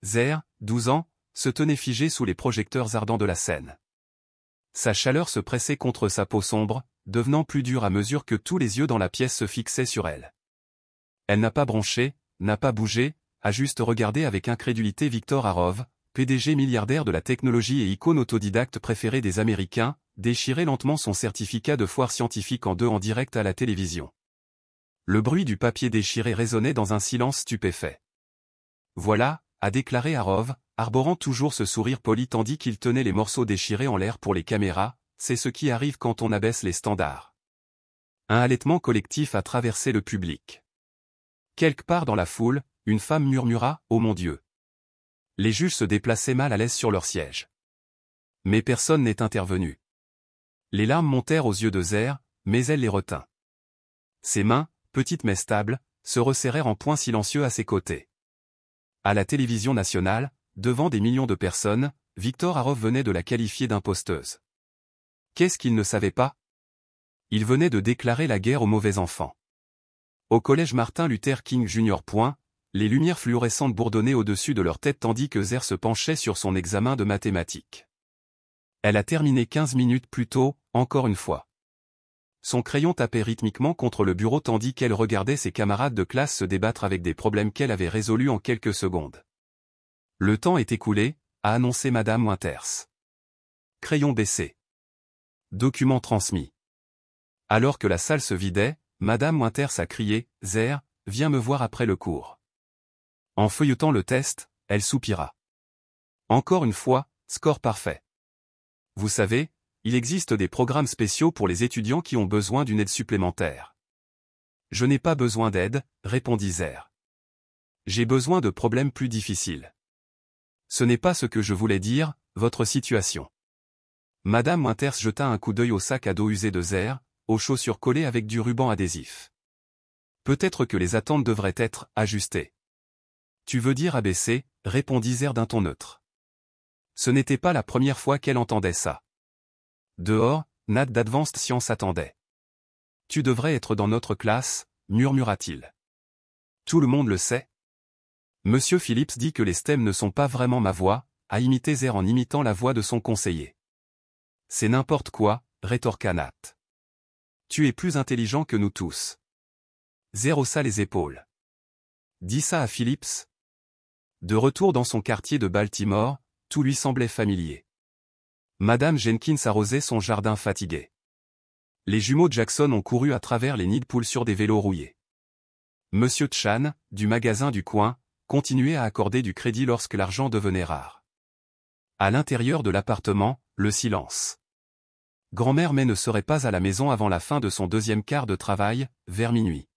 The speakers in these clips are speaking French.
Zer, 12 ans, se tenait figé sous les projecteurs ardents de la scène. Sa chaleur se pressait contre sa peau sombre, devenant plus dure à mesure que tous les yeux dans la pièce se fixaient sur elle. Elle n'a pas bronché, n'a pas bougé, a juste regardé avec incrédulité Viktor Harov, PDG milliardaire de la technologie et icône autodidacte préférée des Américains, déchirer lentement son certificat de foire scientifique en deux en direct à la télévision. Le bruit du papier déchiré résonnait dans un silence stupéfait. Voilà, a déclaré Harov, arborant toujours ce sourire poli tandis qu'il tenait les morceaux déchirés en l'air pour les caméras, c'est ce qui arrive quand on abaisse les standards. Un halètement collectif a traversé le public. Quelque part dans la foule, une femme murmura « Oh mon Dieu !» Les juges se déplaçaient mal à l'aise sur leur siège. Mais personne n'est intervenu. Les larmes montèrent aux yeux de Zer, mais elle les retint. Ses mains, petites mais stables, se resserrèrent en poings silencieux à ses côtés. À la télévision nationale, devant des millions de personnes, Viktor Harov venait de la qualifier d'imposteuse. Qu'est-ce qu'il ne savait pas? Il venait de déclarer la guerre aux mauvais enfants. Au collège Martin Luther King Jr. Les lumières fluorescentes bourdonnaient au-dessus de leur tête tandis que Zer se penchait sur son examen de mathématiques. Elle a terminé 15 minutes plus tôt, encore une fois. Son crayon tapait rythmiquement contre le bureau tandis qu'elle regardait ses camarades de classe se débattre avec des problèmes qu'elle avait résolus en quelques secondes. Le temps est écoulé, a annoncé Madame Winters. Crayon baissé. Document transmis. Alors que la salle se vidait, Madame Winters a crié « Zer, viens me voir après le cours ». En feuilletant le test, elle soupira. Encore une fois, score parfait. Vous savez, il existe des programmes spéciaux pour les étudiants qui ont besoin d'une aide supplémentaire. Je n'ai pas besoin d'aide, répondit Zer. J'ai besoin de problèmes plus difficiles. Ce n'est pas ce que je voulais dire, votre situation. Madame Winters jeta un coup d'œil au sac à dos usé de Zer, aux chaussures collées avec du ruban adhésif. Peut-être que les attentes devraient être ajustées. Tu veux dire abaissées, répondit Zer d'un ton neutre. Ce n'était pas la première fois qu'elle entendait ça. Dehors, Nat d'Advanced Science attendait. Tu devrais être dans notre classe, murmura-t-il. Tout le monde le sait. Monsieur Phillips dit que les STEM ne sont pas vraiment ma voix, a imité Zer en imitant la voix de son conseiller. C'est n'importe quoi, rétorqua Nat. Tu es plus intelligent que nous tous. Zer haussa les épaules. Dis ça à Phillips. De retour dans son quartier de Baltimore, tout lui semblait familier. Madame Jenkins arrosait son jardin fatigué. Les jumeaux Jackson ont couru à travers les nids de poules sur des vélos rouillés. Monsieur Chan, du magasin du coin, continuait à accorder du crédit lorsque l'argent devenait rare. À l'intérieur de l'appartement, le silence. Grand-mère May ne serait pas à la maison avant la fin de son deuxième quart de travail, vers minuit.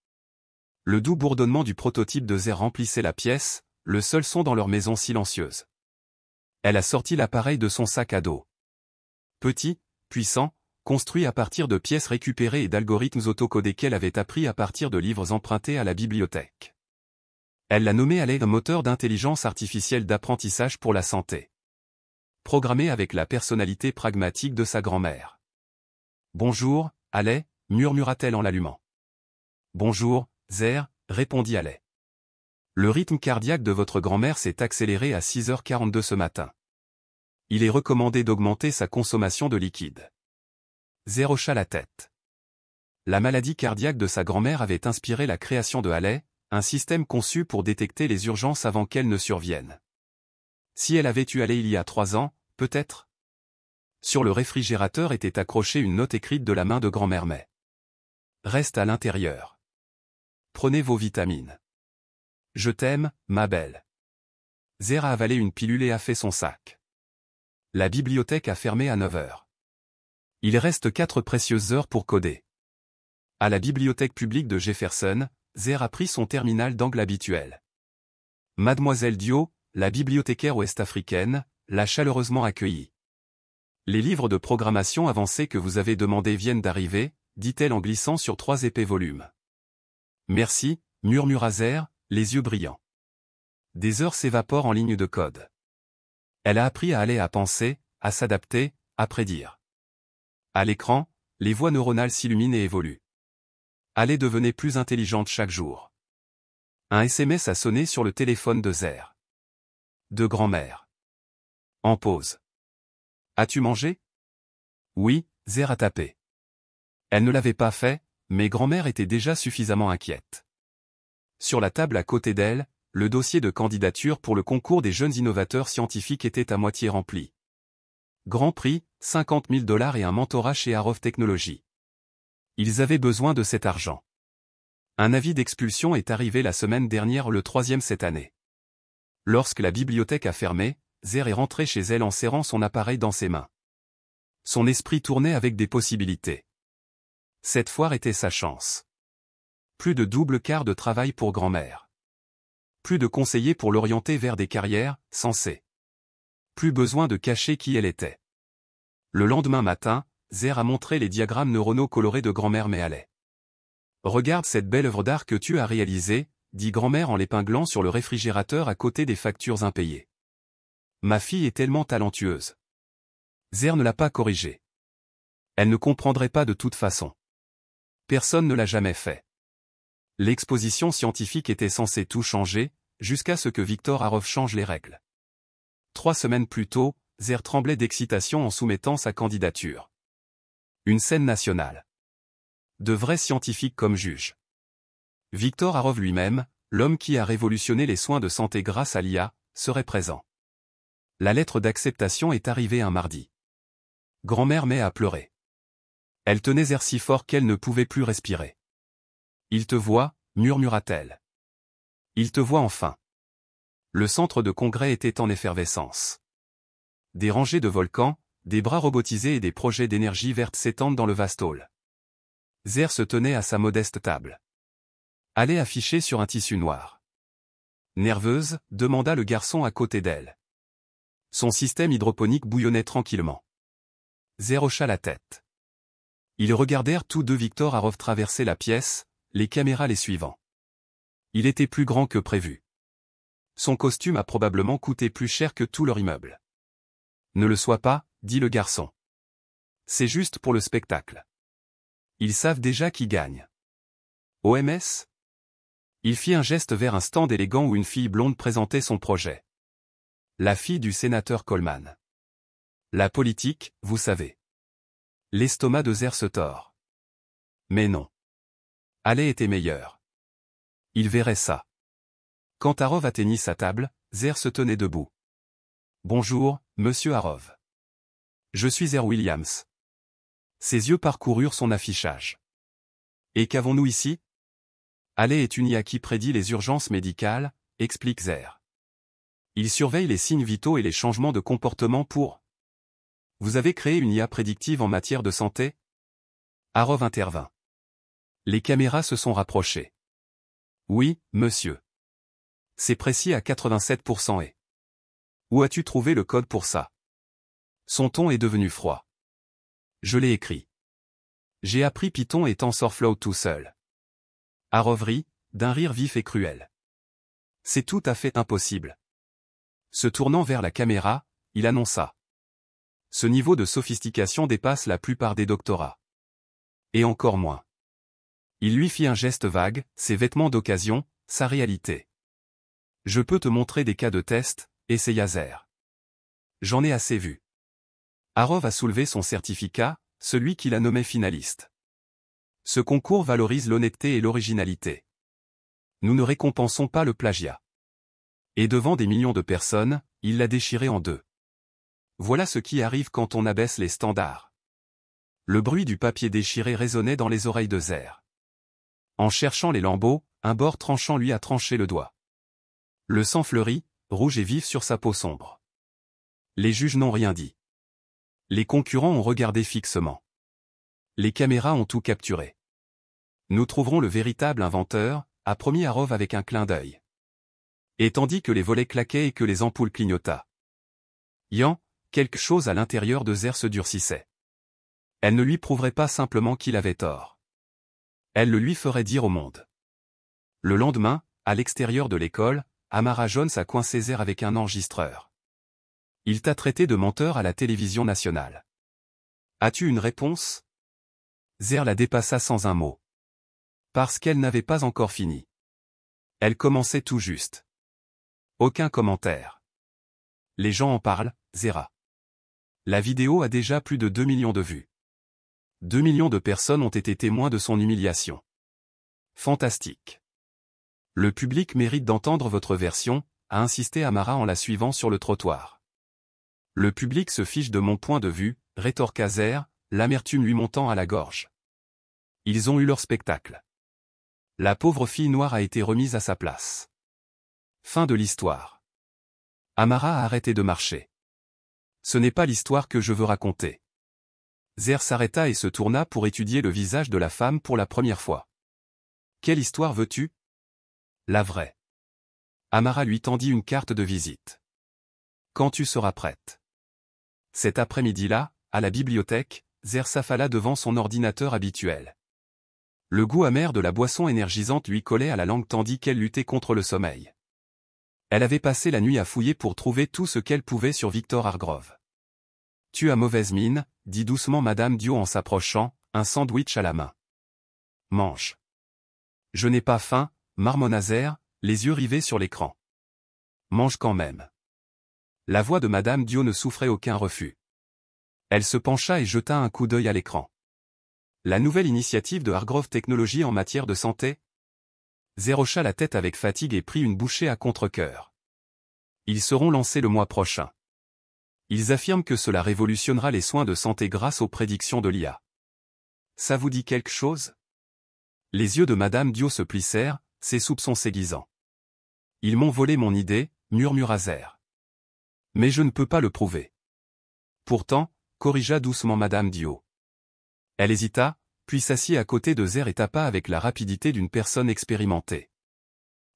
Le doux bourdonnement du prototype de Zer remplissait la pièce, le seul son dans leur maison silencieuse. Elle a sorti l'appareil de son sac à dos. Petit, puissant, construit à partir de pièces récupérées et d'algorithmes autocodés qu'elle avait appris à partir de livres empruntés à la bibliothèque. Elle l'a nommé Alley, un moteur d'intelligence artificielle d'apprentissage pour la santé. Programmé avec la personnalité pragmatique de sa grand-mère. Bonjour, Alley, murmura-t-elle en l'allumant. Bonjour, Zer, répondit Alley. Le rythme cardiaque de votre grand-mère s'est accéléré à 6h42 ce matin. Il est recommandé d'augmenter sa consommation de liquide. Zer hocha la tête. La maladie cardiaque de sa grand-mère avait inspiré la création de Alley, un système conçu pour détecter les urgences avant qu'elles ne surviennent. Si elle avait eu Alley il y a 3 ans, peut-être. Sur le réfrigérateur était accrochée une note écrite de la main de grand-mère May. Reste à l'intérieur. Prenez vos vitamines. Je t'aime, ma belle. Zer a avalé une pilule et a fait son sac. La bibliothèque a fermé à 9h. Il reste 4 précieuses heures pour coder. À la bibliothèque publique de Jefferson, Zer a pris son terminal d'angle habituel. Mademoiselle Dio, la bibliothécaire ouest-africaine, l'a chaleureusement accueillie. Les livres de programmation avancés que vous avez demandés viennent d'arriver, dit-elle en glissant sur 3 épais volumes. Merci, murmura Zer, les yeux brillants. Des heures s'évaporent en ligne de code. Elle a appris à aller à penser, à s'adapter, à prédire. À l'écran, les voies neuronales s'illuminent et évoluent. Allez devenir plus intelligente chaque jour. Un SMS a sonné sur le téléphone de Zer. de grand-mère. En pause. As-tu mangé? Oui, Zer a tapé. Elle ne l'avait pas fait, mais grand-mère était déjà suffisamment inquiète. Sur la table à côté d'elle, le dossier de candidature pour le concours des jeunes innovateurs scientifiques était à moitié rempli. Grand prix, 50 000 $ et un mentorat chez Arov Technologies. Ils avaient besoin de cet argent. Un avis d'expulsion est arrivé la semaine dernière, le 3e cette année. Lorsque la bibliothèque a fermé, Zer est rentrée chez elle en serrant son appareil dans ses mains. Son esprit tournait avec des possibilités. Cette foire était sa chance. Plus de double quart de travail pour grand-mère. Plus de conseillers pour l'orienter vers des carrières sensées. Plus besoin de cacher qui elle était. Le lendemain matin, Zer a montré les diagrammes neuronaux colorés de grand-mère Mealet. « Regarde cette belle œuvre d'art que tu as réalisée », dit grand-mère en l'épinglant sur le réfrigérateur à côté des factures impayées. « Ma fille est tellement talentueuse. » Zer ne l'a pas corrigée. Elle ne comprendrait pas de toute façon. Personne ne l'a jamais fait. L'exposition scientifique était censée tout changer, jusqu'à ce que Victor Arov change les règles. 3 semaines plus tôt, Zer tremblait d'excitation en soumettant sa candidature. Une scène nationale. De vrais scientifiques comme juges. Victor Arov lui-même, l'homme qui a révolutionné les soins de santé grâce à l'IA, serait présent. La lettre d'acceptation est arrivée un mardi. Grand-mère met à pleurer. Elle tenait Zer si fort qu'elle ne pouvait plus respirer. « Il te voit », murmura-t-elle. « Il te voit enfin. » Le centre de congrès était en effervescence. Des rangées de volcans, des bras robotisés et des projets d'énergie verte s'étendent dans le vaste hall. Zer se tenait à sa modeste table. Allait afficher sur un tissu noir. Nerveuse, demanda le garçon à côté d'elle. Son système hydroponique bouillonnait tranquillement. Zer hocha la tête. Ils regardèrent tous deux Victor Arov traverser la pièce, les caméras les suivant. Il était plus grand que prévu. Son costume a probablement coûté plus cher que tout leur immeuble. Ne le sois pas, dit le garçon. C'est juste pour le spectacle. Ils savent déjà qui gagne. OMS? Il fit un geste vers un stand élégant où une fille blonde présentait son projet. La fille du sénateur Coleman. La politique, vous savez. L'estomac de Zer se tord. Mais non. Allais était meilleur. Il verrait ça. Quand Arov atteignit sa table, Zer se tenait debout. Bonjour, monsieur Arov. Je suis Zer Williams. Ses yeux parcoururent son affichage. Et qu'avons-nous ici? Allais est une IA qui prédit les urgences médicales, explique Zer. Il surveille les signes vitaux et les changements de comportement pour... Vous avez créé une IA prédictive en matière de santé? Arov intervint. Les caméras se sont rapprochées. Oui, monsieur. C'est précis à 87% et... Où as-tu trouvé le code pour ça? Son ton est devenu froid. Je l'ai écrit. J'ai appris Python et TensorFlow tout seul. Arov rit, d'un rire vif et cruel. C'est tout à fait impossible. Se tournant vers la caméra, il annonça. Ce niveau de sophistication dépasse la plupart des doctorats. Et encore moins. Il lui fit un geste vague, ses vêtements d'occasion, sa réalité. Je peux te montrer des cas de test, essaya Zer. J'en ai assez vu. Arov a soulevé son certificat, celui qu'il a nommé finaliste. Ce concours valorise l'honnêteté et l'originalité. Nous ne récompensons pas le plagiat. Et devant des millions de personnes, il l'a déchiré en deux. Voilà ce qui arrive quand on abaisse les standards. Le bruit du papier déchiré résonnait dans les oreilles de Zer. En cherchant les lambeaux, un bord tranchant lui a tranché le doigt. Le sang fleurit, rouge et vif sur sa peau sombre. Les juges n'ont rien dit. Les concurrents ont regardé fixement. Les caméras ont tout capturé. Nous trouverons le véritable inventeur, a promis Arov avec un clin d'œil. Et tandis que les volets claquaient et que les ampoules clignotaient. Yan, quelque chose à l'intérieur de Zer se durcissait. Elle ne lui prouverait pas simplement qu'il avait tort. Elle le lui ferait dire au monde. Le lendemain, à l'extérieur de l'école, Amara Jones a coincé Zer avec un enregistreur. Il t'a traité de menteur à la télévision nationale. As-tu une réponse? Zer la dépassa sans un mot. Parce qu'elle n'avait pas encore fini. Elle commençait tout juste. Aucun commentaire. Les gens en parlent, Zera. La vidéo a déjà plus de 2 millions de vues. 2 millions de personnes ont été témoins de son humiliation. Fantastique. Le public mérite d'entendre votre version, a insisté Amara en la suivant sur le trottoir. Le public se fiche de mon point de vue, rétorqua Zer, l'amertume lui montant à la gorge. Ils ont eu leur spectacle. La pauvre fille noire a été remise à sa place. Fin de l'histoire. Amara a arrêté de marcher. Ce n'est pas l'histoire que je veux raconter. Zer s'arrêta et se tourna pour étudier le visage de la femme pour la première fois. Quelle histoire veux-tu? La vraie. Amara lui tendit une carte de visite. Quand tu seras prête. Cet après-midi-là, à la bibliothèque, Zer s'affala devant son ordinateur habituel. Le goût amer de la boisson énergisante lui collait à la langue tandis qu'elle luttait contre le sommeil. Elle avait passé la nuit à fouiller pour trouver tout ce qu'elle pouvait sur Victor Hargrove. Tu as mauvaise mine, dit doucement Madame Dio en s'approchant, un sandwich à la main. Mange. Je n'ai pas faim, marmonna Zer, les yeux rivés sur l'écran. Mange quand même. La voix de Madame Dio ne souffrait aucun refus. Elle se pencha et jeta un coup d'œil à l'écran. La nouvelle initiative de Hargrove Technologies en matière de santé? Zer hocha la tête avec fatigue et prit une bouchée à contre-cœur. Ils seront lancés le mois prochain. Ils affirment que cela révolutionnera les soins de santé grâce aux prédictions de l'IA. Ça vous dit quelque chose? Les yeux de Madame Dio se plissèrent, ses soupçons s'aiguisant. Ils m'ont volé mon idée, murmura Zer. Mais je ne peux pas le prouver. Pourtant, corrigea doucement Madame Dio. Elle hésita, puis s'assit à côté de Zer et tapa avec la rapidité d'une personne expérimentée.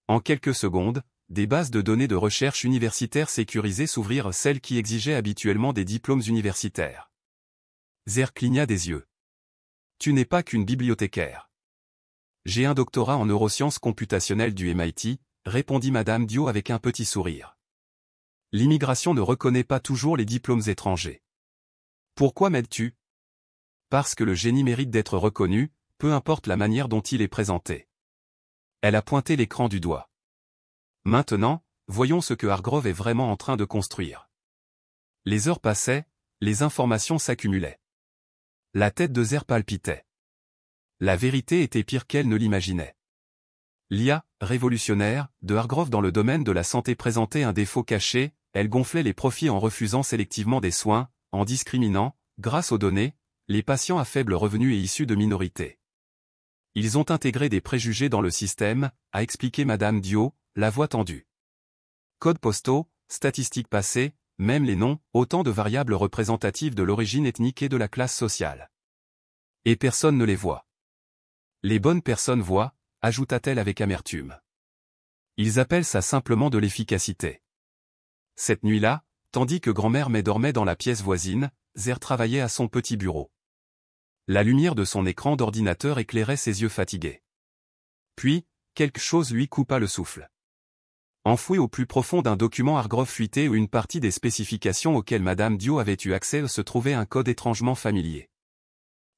En quelques secondes, des bases de données de recherche universitaire sécurisées s'ouvrirent, celles qui exigeaient habituellement des diplômes universitaires. Zer cligna des yeux. Tu n'es pas qu'une bibliothécaire. J'ai un doctorat en neurosciences computationnelles du MIT, répondit Madame Dio avec un petit sourire. L'immigration ne reconnaît pas toujours les diplômes étrangers. Pourquoi m'aides-tu? Parce que le génie mérite d'être reconnu, peu importe la manière dont il est présenté. Elle a pointé l'écran du doigt. Maintenant, voyons ce que Hargrove est vraiment en train de construire. Les heures passaient, les informations s'accumulaient. La tête de Zer palpitait. La vérité était pire qu'elle ne l'imaginait. L'IA, révolutionnaire, de Hargrove dans le domaine de la santé présentait un défaut caché, elle gonflait les profits en refusant sélectivement des soins, en discriminant, grâce aux données, les patients à faible revenu et issus de minorités. Ils ont intégré des préjugés dans le système, a expliqué Madame Dio, la voix tendue. Codes postaux, statistiques passées, même les noms, autant de variables représentatives de l'origine ethnique et de la classe sociale. Et personne ne les voit. Les bonnes personnes voient, ajouta-t-elle avec amertume. Ils appellent ça simplement de l'efficacité. Cette nuit-là, tandis que grand-mère May dormait dans la pièce voisine, Zer travaillait à son petit bureau. La lumière de son écran d'ordinateur éclairait ses yeux fatigués. Puis, quelque chose lui coupa le souffle. Enfoui au plus profond d'un document Hargrove fuité où une partie des spécifications auxquelles Madame Dio avait eu accès se trouvait un code étrangement familier.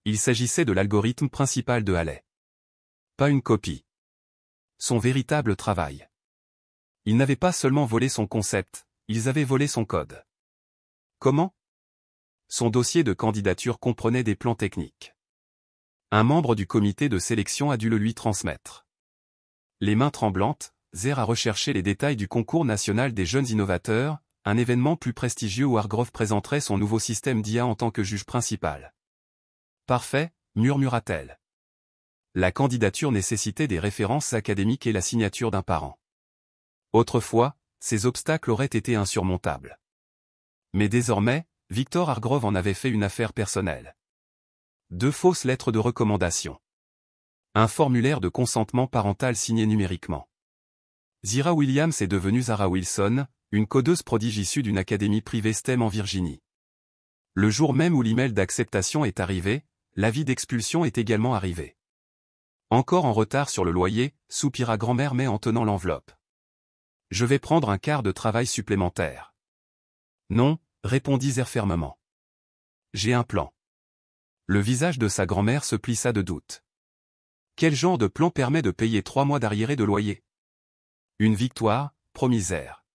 Il s'agissait de l'algorithme principal de Halley. Pas une copie. Son véritable travail. Ils n'avaient pas seulement volé son concept, ils avaient volé son code. Comment? Son dossier de candidature comprenait des plans techniques. Un membre du comité de sélection a dû le lui transmettre. Les mains tremblantes, Zer a recherché les détails du concours national des jeunes innovateurs, un événement plus prestigieux où Hargrove présenterait son nouveau système d'IA en tant que juge principal. Parfait, murmura-t-elle. La candidature nécessitait des références académiques et la signature d'un parent. Autrefois, ces obstacles auraient été insurmontables. Mais désormais, Victor Hargrove en avait fait une affaire personnelle. 2 fausses lettres de recommandation. Un formulaire de consentement parental signé numériquement. Zira Williams est devenue Zara Wilson, une codeuse prodige issue d'une académie privée STEM en Virginie. Le jour même où l'email d'acceptation est arrivé, l'avis d'expulsion est également arrivé. Encore en retard sur le loyer, soupira grand-mère May en tenant l'enveloppe. Je vais prendre un quart de travail supplémentaire. Non, répondit Zer fermement. J'ai un plan. Le visage de sa grand-mère se plissa de doute. Quel genre de plan permet de payer 3 mois d'arriéré de loyer? Une victoire, promit Zer.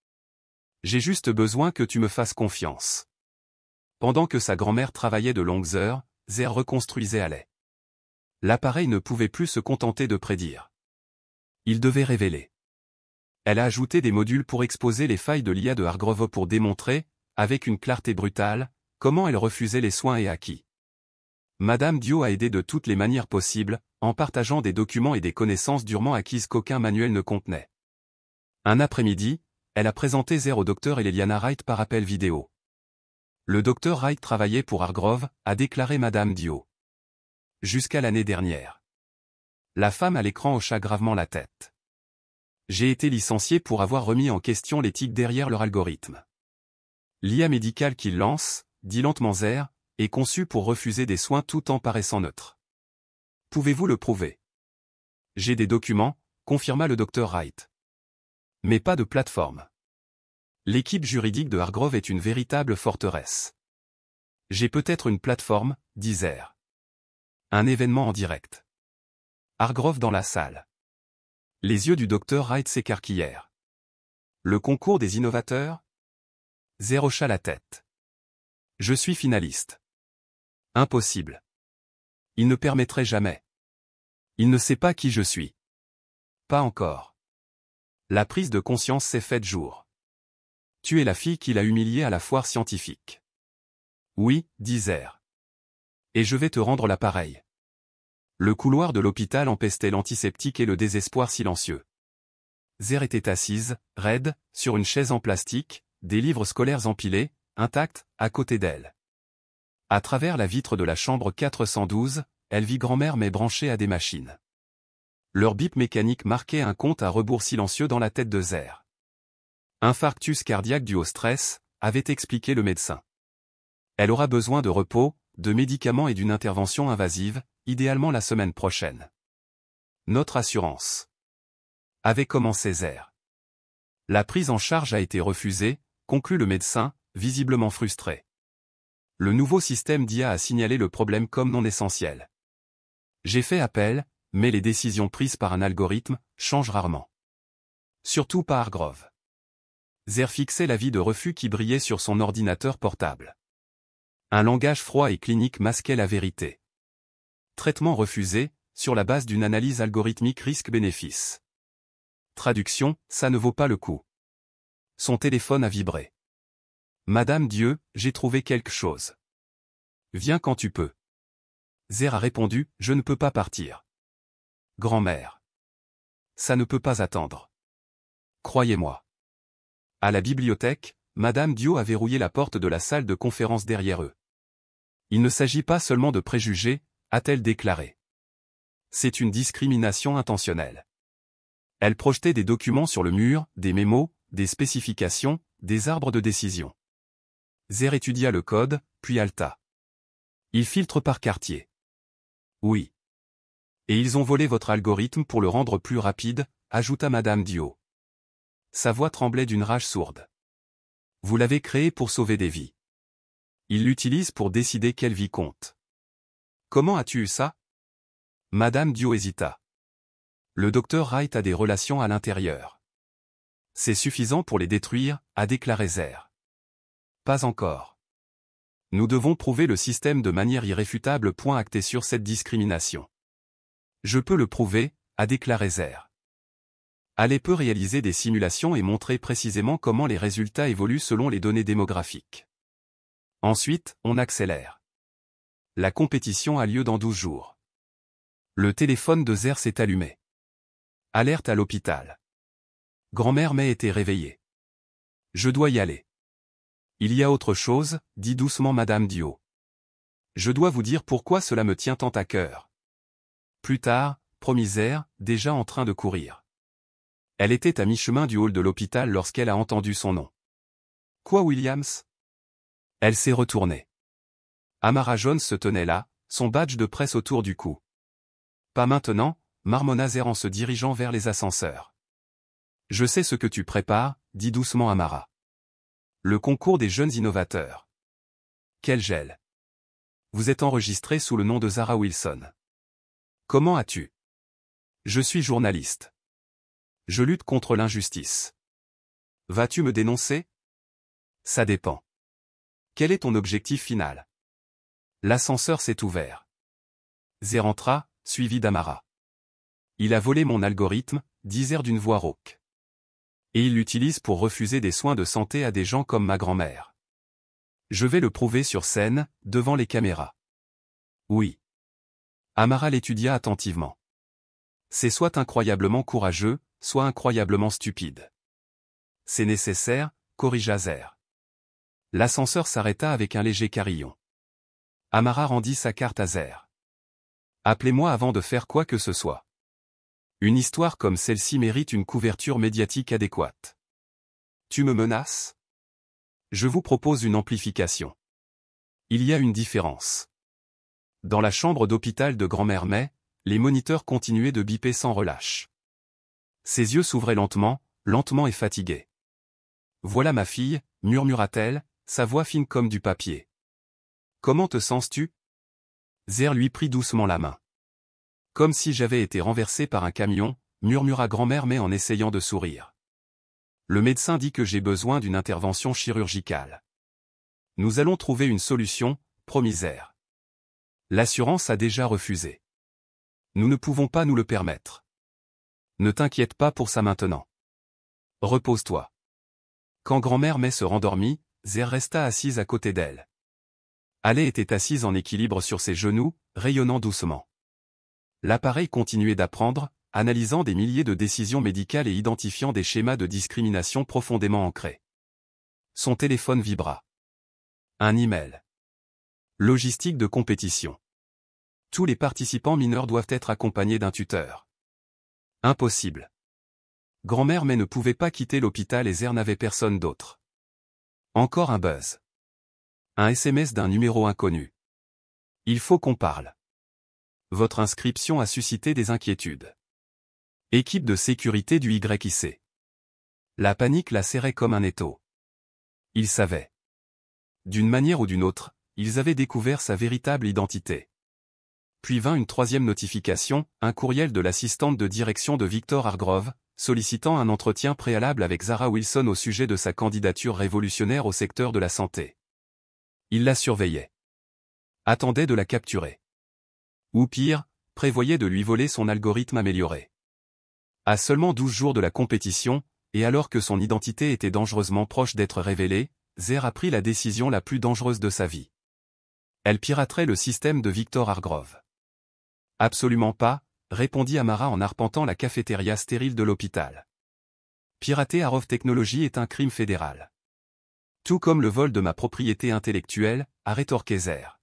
J'ai juste besoin que tu me fasses confiance. Pendant que sa grand-mère travaillait de longues heures, Zer reconstruisait à lait. L'appareil ne pouvait plus se contenter de prédire. Il devait révéler. Elle a ajouté des modules pour exposer les failles de l'IA de Hargrove pour démontrer, avec une clarté brutale, comment elle refusait les soins et à qui. Madame Dio a aidé de toutes les manières possibles, en partageant des documents et des connaissances durement acquises qu'aucun manuel ne contenait. Un après-midi, elle a présenté Zer au docteur et Liliana Wright par appel vidéo. Le docteur Wright travaillait pour Hargrove, a déclaré Madame Dio. Jusqu'à l'année dernière. La femme à l'écran hocha gravement la tête. J'ai été licencié pour avoir remis en question l'éthique derrière leur algorithme. L'IA médicale qu'il lance, dit lentement Zer, est conçue pour refuser des soins tout en paraissant neutre. Pouvez-vous le prouver? J'ai des documents, confirma le docteur Wright. Mais pas de plateforme. L'équipe juridique de Hargrove est une véritable forteresse. J'ai peut-être une plateforme, dit Zer. Un événement en direct. Hargrove dans la salle. Les yeux du docteur Wright s'écarquillèrent. Le concours des innovateurs? Zer hocha la tête. Je suis finaliste. Impossible. Il ne permettrait jamais. Il ne sait pas qui je suis. Pas encore. La prise de conscience s'est faite jour. Tu es la fille qu'il a humiliée à la foire scientifique. Oui, dit Zer. Et je vais te rendre l'appareil. Le couloir de l'hôpital empestait l'antiseptique et le désespoir silencieux. Zer était assise, raide, sur une chaise en plastique, des livres scolaires empilés, intacts, à côté d'elle. À travers la vitre de la chambre 412, elle vit grand-mère mais branchée à des machines. Leur bip mécanique marquait un compte à rebours silencieux dans la tête de Zer. Infarctus cardiaque dû au stress, avait expliqué le médecin. Elle aura besoin de repos, de médicaments et d'une intervention invasive, idéalement la semaine prochaine. Notre assurance. Avait commencé Zer. La prise en charge a été refusée, conclut le médecin, visiblement frustré. Le nouveau système d'IA a signalé le problème comme non essentiel. J'ai fait appel, mais les décisions prises par un algorithme changent rarement. Surtout pas Hargrove. Zer fixait l'avis de refus qui brillait sur son ordinateur portable. Un langage froid et clinique masquait la vérité. Traitement refusé, sur la base d'une analyse algorithmique risque-bénéfice. Traduction, ça ne vaut pas le coup. Son téléphone a vibré. Madame Dieu, j'ai trouvé quelque chose. Viens quand tu peux. Zer a répondu, je ne peux pas partir. Grand-mère. Ça ne peut pas attendre. Croyez-moi. À la bibliothèque, Madame Dio a verrouillé la porte de la salle de conférence derrière eux. Il ne s'agit pas seulement de préjugés, a-t-elle déclaré. C'est une discrimination intentionnelle. Elle projetait des documents sur le mur, des mémos, des spécifications, des arbres de décision. Zer étudia le code, puis halta. Ils filtrent par quartier. Oui. Et ils ont volé votre algorithme pour le rendre plus rapide, ajouta Madame Dio. Sa voix tremblait d'une rage sourde. Vous l'avez créé pour sauver des vies. Ils l'utilisent pour décider quelle vie compte. Comment as-tu eu ça? Madame Dio hésita. Le docteur Wright a des relations à l'intérieur. C'est suffisant pour les détruire, a déclaré Zer. Pas encore. Nous devons prouver le système de manière irréfutable. Acté sur cette discrimination. Je peux le prouver, a déclaré Zer. Allez peut réaliser des simulations et montrer précisément comment les résultats évoluent selon les données démographiques. Ensuite, on accélère. La compétition a lieu dans 12 jours. Le téléphone de Zer s'est allumé. Alerte à l'hôpital. Grand-mère May était réveillée. Je dois y aller. Il y a autre chose, dit doucement Madame Dio. Je dois vous dire pourquoi cela me tient tant à cœur. Plus tard, promit Zer, déjà en train de courir. Elle était à mi-chemin du hall de l'hôpital lorsqu'elle a entendu son nom. Quoi Williams? Elle s'est retournée. Amara Jones se tenait là, son badge de presse autour du cou. Pas maintenant, marmonna Zer en se dirigeant vers les ascenseurs. Je sais ce que tu prépares, dit doucement Amara. Le concours des jeunes innovateurs. Quel gel. Vous êtes enregistré sous le nom de Zara Wilson. Comment as-tu? Je suis journaliste. Je lutte contre l'injustice. Vas-tu me dénoncer? Ça dépend. Quel est ton objectif final? L'ascenseur s'est ouvert. Zer entra, suivi d'Amara. Il a volé mon algorithme, dit Zer d'une voix rauque. Et il l'utilise pour refuser des soins de santé à des gens comme ma grand-mère. Je vais le prouver sur scène, devant les caméras. Oui. Amara l'étudia attentivement. C'est soit incroyablement courageux, soit incroyablement stupide. C'est nécessaire, corrigea Zer. L'ascenseur s'arrêta avec un léger carillon. Amara rendit sa carte à Zer. Appelez-moi avant de faire quoi que ce soit. Une histoire comme celle-ci mérite une couverture médiatique adéquate. Tu me menaces? Je vous propose une amplification. Il y a une différence. Dans la chambre d'hôpital de grand-mère May, les moniteurs continuaient de biper sans relâche. Ses yeux s'ouvraient lentement, lentement et fatigués. Voilà ma fille, murmura-t-elle, sa voix fine comme du papier. Comment te sens-tu? Zer lui prit doucement la main. Comme si j'avais été renversé par un camion, murmura grand-mère May en essayant de sourire. Le médecin dit que j'ai besoin d'une intervention chirurgicale. Nous allons trouver une solution, promit Zer. L'assurance a déjà refusé. Nous ne pouvons pas nous le permettre. Ne t'inquiète pas pour ça maintenant. Repose-toi. Quand grand-mère May se rendormit, Zer resta assise à côté d'elle. Alé était assise en équilibre sur ses genoux, rayonnant doucement. L'appareil continuait d'apprendre, analysant des milliers de décisions médicales et identifiant des schémas de discrimination profondément ancrés. Son téléphone vibra. Un email. Logistique de compétition. Tous les participants mineurs doivent être accompagnés d'un tuteur. Impossible. Grand-mère May ne pouvait pas quitter l'hôpital et Zer n'avait personne d'autre. Encore un buzz. Un SMS d'un numéro inconnu. Il faut qu'on parle. Votre inscription a suscité des inquiétudes. Équipe de sécurité du YIC. La panique la serrait comme un étau. Ils savaient. D'une manière ou d'une autre, ils avaient découvert sa véritable identité. Puis vint une troisième notification, un courriel de l'assistante de direction de Victor Hargrove, sollicitant un entretien préalable avec Zara Wilson au sujet de sa candidature révolutionnaire au secteur de la santé. Il la surveillait. Attendait de la capturer. Ou pire, prévoyait de lui voler son algorithme amélioré. À seulement 12 jours de la compétition, et alors que son identité était dangereusement proche d'être révélée, Zer a pris la décision la plus dangereuse de sa vie. Elle piraterait le système de Victor Hargrove. Absolument pas, répondit Amara en arpentant la cafétéria stérile de l'hôpital. Pirater Hargrove Technologies est un crime fédéral. Tout comme le vol de ma propriété intellectuelle, a rétorqué Zer.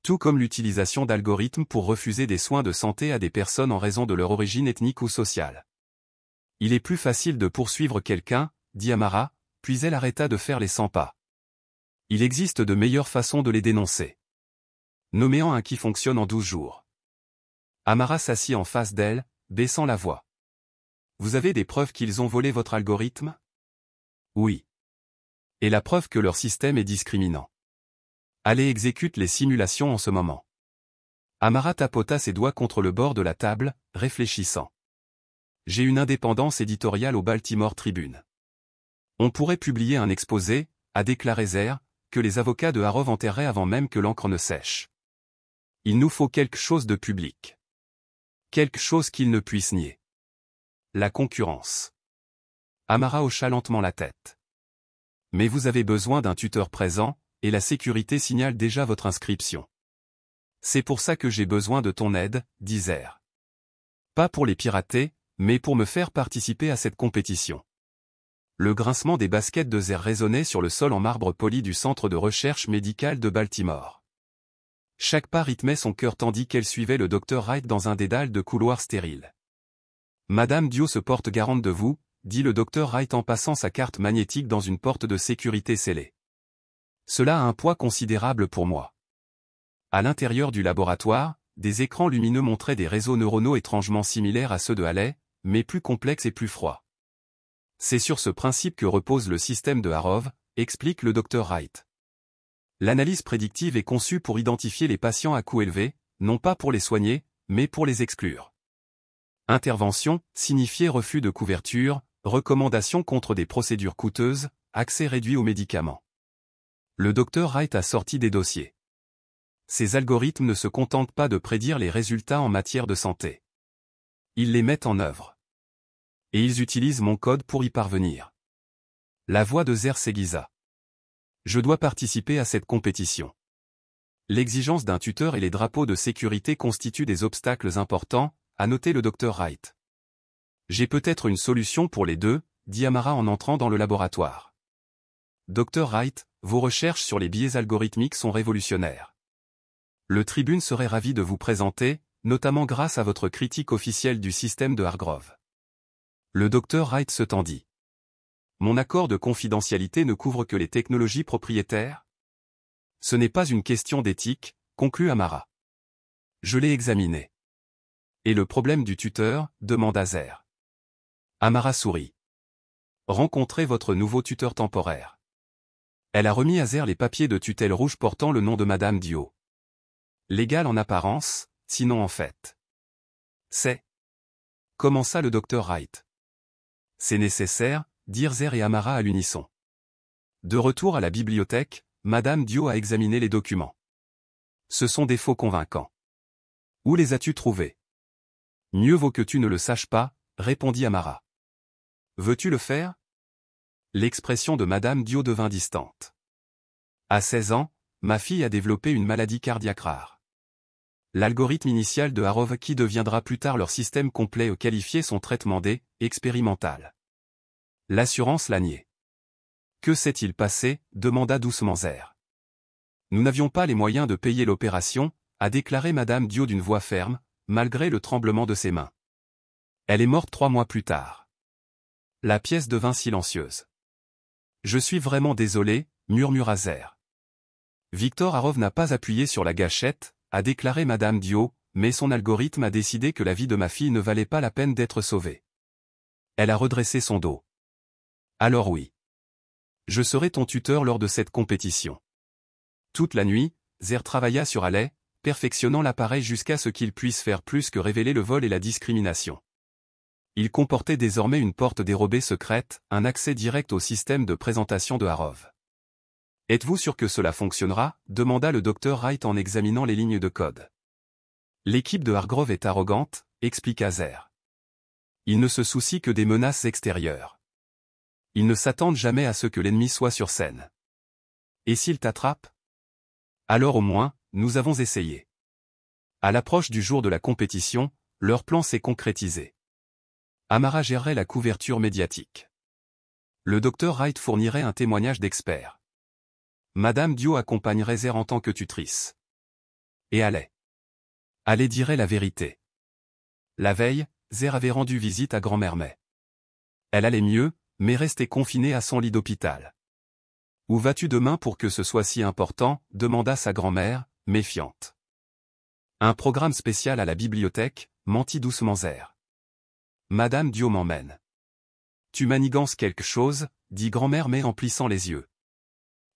Tout comme l'utilisation d'algorithmes pour refuser des soins de santé à des personnes en raison de leur origine ethnique ou sociale. Il est plus facile de poursuivre quelqu'un, dit Amara, puis elle arrêta de faire les 100 pas. Il existe de meilleures façons de les dénoncer. Nomméant un qui fonctionne en 12 jours. Amara s'assit en face d'elle, baissant la voix. Vous avez des preuves qu'ils ont volé votre algorithme? Oui. Et la preuve que leur système est discriminant. Allez exécute les simulations en ce moment. Amara tapota ses doigts contre le bord de la table, réfléchissant. J'ai une indépendance éditoriale au Baltimore Tribune. On pourrait publier un exposé, a déclaré Zer, que les avocats de Hargrove enterreraient avant même que l'encre ne sèche. Il nous faut quelque chose de public. Quelque chose qu'ils ne puissent nier. La concurrence. Amara hocha lentement la tête. Mais vous avez besoin d'un tuteur présent, et la sécurité signale déjà votre inscription. C'est pour ça que j'ai besoin de ton aide, dit Zer. Pas pour les pirater, mais pour me faire participer à cette compétition. Le grincement des baskets de Zer résonnait sur le sol en marbre poli du centre de recherche médicale de Baltimore. Chaque pas rythmait son cœur tandis qu'elle suivait le docteur Wright dans un dédale de couloirs stériles. Madame Dio se porte garante de vous, dit le docteur Wright en passant sa carte magnétique dans une porte de sécurité scellée. Cela a un poids considérable pour moi. À l'intérieur du laboratoire, des écrans lumineux montraient des réseaux neuronaux étrangement similaires à ceux de Halley, mais plus complexes et plus froids. C'est sur ce principe que repose le système de Hargrove, explique le docteur Wright. L'analyse prédictive est conçue pour identifier les patients à coût élevé, non pas pour les soigner, mais pour les exclure. Intervention, signifier refus de couverture, recommandation contre des procédures coûteuses, accès réduit aux médicaments. Le docteur Wright a sorti des dossiers. Ces algorithmes ne se contentent pas de prédire les résultats en matière de santé. Ils les mettent en œuvre. Et ils utilisent mon code pour y parvenir. La voix de Zer s'aiguisa. Je dois participer à cette compétition. L'exigence d'un tuteur et les drapeaux de sécurité constituent des obstacles importants, a noté le docteur Wright. J'ai peut-être une solution pour les deux, dit Amara en entrant dans le laboratoire. Docteur Wright, vos recherches sur les biais algorithmiques sont révolutionnaires. Le Tribune serait ravi de vous présenter, notamment grâce à votre critique officielle du système de Hargrove. Le docteur Wright se tendit. Mon accord de confidentialité ne couvre que les technologies propriétaires? Ce n'est pas une question d'éthique, conclut Amara. Je l'ai examiné. Et le problème du tuteur, demanda Zer. Amara sourit. Rencontrez votre nouveau tuteur temporaire. Elle a remis à Zer les papiers de tutelle rouge portant le nom de Madame Dio. Légal en apparence, sinon en fait. C'est. Commença le docteur Wright. C'est nécessaire, dirent Zer et Amara à l'unisson. De retour à la bibliothèque, Madame Dio a examiné les documents. Ce sont des faux convaincants. Où les as-tu trouvés? Mieux vaut que tu ne le saches pas, répondit Amara. Veux-tu le faire? L'expression de Madame Dio devint distante. À 16 ans, ma fille a développé une maladie cardiaque rare. L'algorithme initial de Hargrove qui deviendra plus tard leur système complet qualifié son traitement expérimental. L'assurance l'a nié. Que s'est-il passé? Demanda doucement Zer. Nous n'avions pas les moyens de payer l'opération, a déclaré Madame Dio d'une voix ferme, malgré le tremblement de ses mains. Elle est morte 3 mois plus tard. La pièce devint silencieuse. Je suis vraiment désolé, murmura Zer. Victor Hargrove n'a pas appuyé sur la gâchette, a déclaré Madame Dio, mais son algorithme a décidé que la vie de ma fille ne valait pas la peine d'être sauvée. Elle a redressé son dos. Alors oui. Je serai ton tuteur lors de cette compétition. Toute la nuit, Zer travailla sur Allais, perfectionnant l'appareil jusqu'à ce qu'il puisse faire plus que révéler le vol et la discrimination. Il comportait désormais une porte dérobée secrète, un accès direct au système de présentation de Hargrove. Êtes-vous sûr que cela fonctionnera? Demanda le docteur Wright en examinant les lignes de code. L'équipe de Hargrove est arrogante, expliqua Zer. Ils ne se soucient que des menaces extérieures. Ils ne s'attendent jamais à ce que l'ennemi soit sur scène. Et s'il t'attrape? Alors au moins, nous avons essayé. À l'approche du jour de la compétition, leur plan s'est concrétisé. Amara gérerait la couverture médiatique. Le docteur Wright fournirait un témoignage d'expert. Madame Dio accompagnerait Zer en tant que tutrice. Et Allais dirait la vérité. La veille, Zer avait rendu visite à grand-mère May. Elle allait mieux, mais restait confinée à son lit d'hôpital. Où vas-tu demain pour que ce soit si important? Demanda sa grand-mère, méfiante. Un programme spécial à la bibliothèque, mentit doucement Zer. Madame Dio m'emmène. Tu manigances quelque chose, dit grand-mère May en plissant les yeux.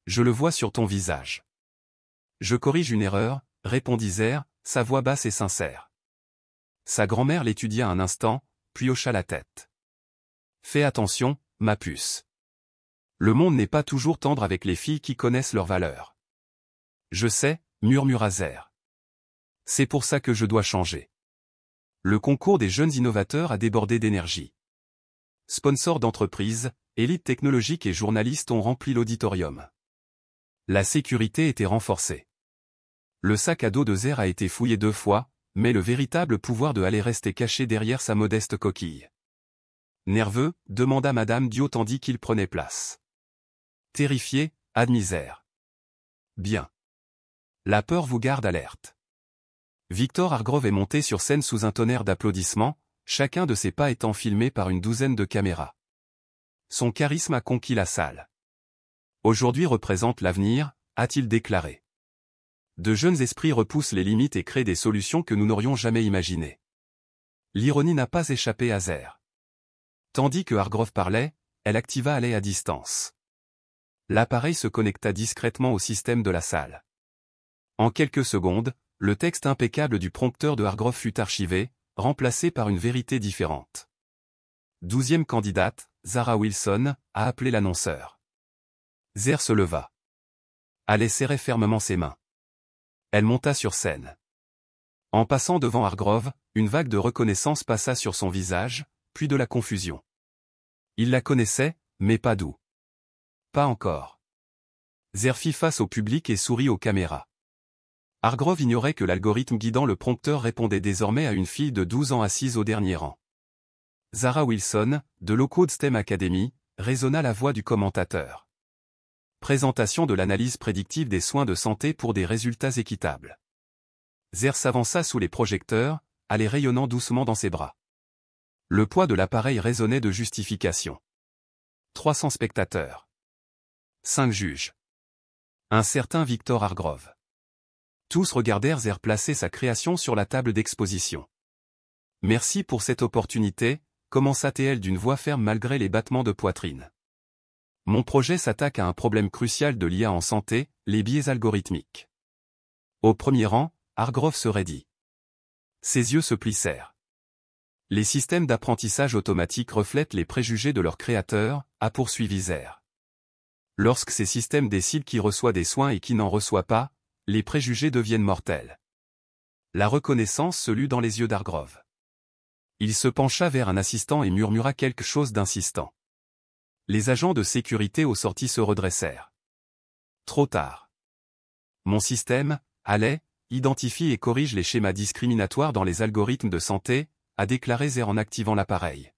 Je le vois sur ton visage. Je corrige une erreur, répondit Zer, sa voix basse et sincère. Sa grand-mère l'étudia un instant, puis hocha la tête. Fais attention, ma puce. Le monde n'est pas toujours tendre avec les filles qui connaissent leurs valeurs. Je sais, murmura Zer. C'est pour ça que je dois changer. Le concours des jeunes innovateurs a débordé d'énergie. Sponsors d'entreprises, élites technologiques et journalistes ont rempli l'auditorium. La sécurité était renforcée. Le sac à dos de Zer a été fouillé 2 fois, mais le véritable pouvoir de Allais restait caché derrière sa modeste coquille. Nerveux, demanda Madame Dio tandis qu'il prenait place. Terrifié, admit Zer. Bien. La peur vous garde alerte. Victor Hargrove est monté sur scène sous un tonnerre d'applaudissements, chacun de ses pas étant filmé par une 12aine de caméras. Son charisme a conquis la salle. Aujourd'hui représente l'avenir, a-t-il déclaré. De jeunes esprits repoussent les limites et créent des solutions que nous n'aurions jamais imaginées. L'ironie n'a pas échappé à Zer. Tandis que Hargrove parlait, elle activa Allais à distance. L'appareil se connecta discrètement au système de la salle. En quelques secondes, le texte impeccable du prompteur de Hargrove fut archivé, remplacé par une vérité différente. 12e candidate, Zara Wilson, a appelé l'annonceur. Zer se leva. Allais serrait fermement ses mains. Elle monta sur scène. En passant devant Hargrove, une vague de reconnaissance passa sur son visage, puis de la confusion. Il la connaissait, mais pas d'où. Pas encore. Zer fit face au public et sourit aux caméras. Hargrove ignorait que l'algorithme guidant le prompteur répondait désormais à une fille de 12 ans assise au dernier rang. Zara Wilson, de Lockwood STEM Academy, résonna la voix du commentateur. Présentation de l'analyse prédictive des soins de santé pour des résultats équitables. Zer s'avança sous les projecteurs, allait rayonnant doucement dans ses bras. Le poids de l'appareil résonnait de justification. 300 spectateurs. 5 juges. Un certain Victor Hargrove. Tous regardèrent Zer placer sa création sur la table d'exposition. Merci pour cette opportunité, commença-t-elle d'une voix ferme malgré les battements de poitrine. Mon projet s'attaque à un problème crucial de l'IA en santé, les biais algorithmiques. Au premier rang, Hargrove se raidit. Ses yeux se plissèrent. Les systèmes d'apprentissage automatique reflètent les préjugés de leurs créateurs, a poursuivi Zer. Lorsque ces systèmes décident qui reçoit des soins et qui n'en reçoit pas, les préjugés deviennent mortels. La reconnaissance se lut dans les yeux d'Hargrove. Il se pencha vers un assistant et murmura quelque chose d'insistant. Les agents de sécurité aux sorties se redressèrent. Trop tard. Mon système, allait, identifie et corrige les schémas discriminatoires dans les algorithmes de santé, a déclaré Zer en activant l'appareil.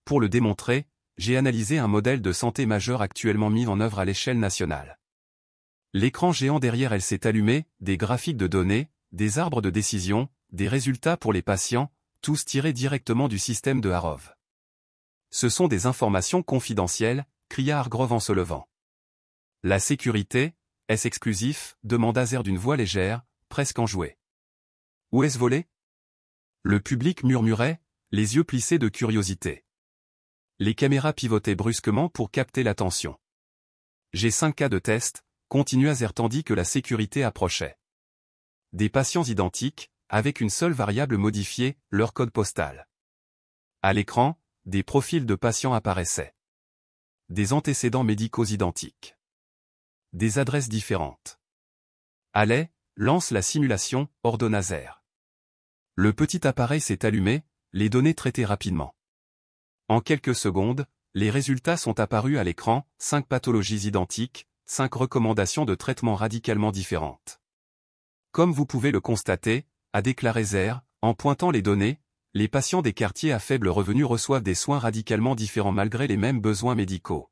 Pour le démontrer, j'ai analysé un modèle de santé majeur actuellement mis en œuvre à l'échelle nationale. L'écran géant derrière elle s'est allumé, des graphiques de données, des arbres de décision, des résultats pour les patients, tous tirés directement du système de Hargrove. Ce sont des informations confidentielles, cria Hargrove en se levant. La sécurité, est-ce exclusif, demanda Zer d'une voix légère, presque enjouée. Où est-ce volé? Le public murmurait, les yeux plissés de curiosité. Les caméras pivotaient brusquement pour capter l'attention. J'ai 5 cas de test, continua Zer tandis que la sécurité approchait. Des patients identiques, avec une seule variable modifiée, leur code postal. À l'écran, des profils de patients apparaissaient. Des antécédents médicaux identiques. Des adresses différentes. Allez, lance la simulation, ordonna Zer. Le petit appareil s'est allumé, les données traitées rapidement. En quelques secondes, les résultats sont apparus à l'écran, 5 pathologies identiques, 5 recommandations de traitement radicalement différentes. Comme vous pouvez le constater, a déclaré Zer, en pointant les données, les patients des quartiers à faible revenu reçoivent des soins radicalement différents malgré les mêmes besoins médicaux.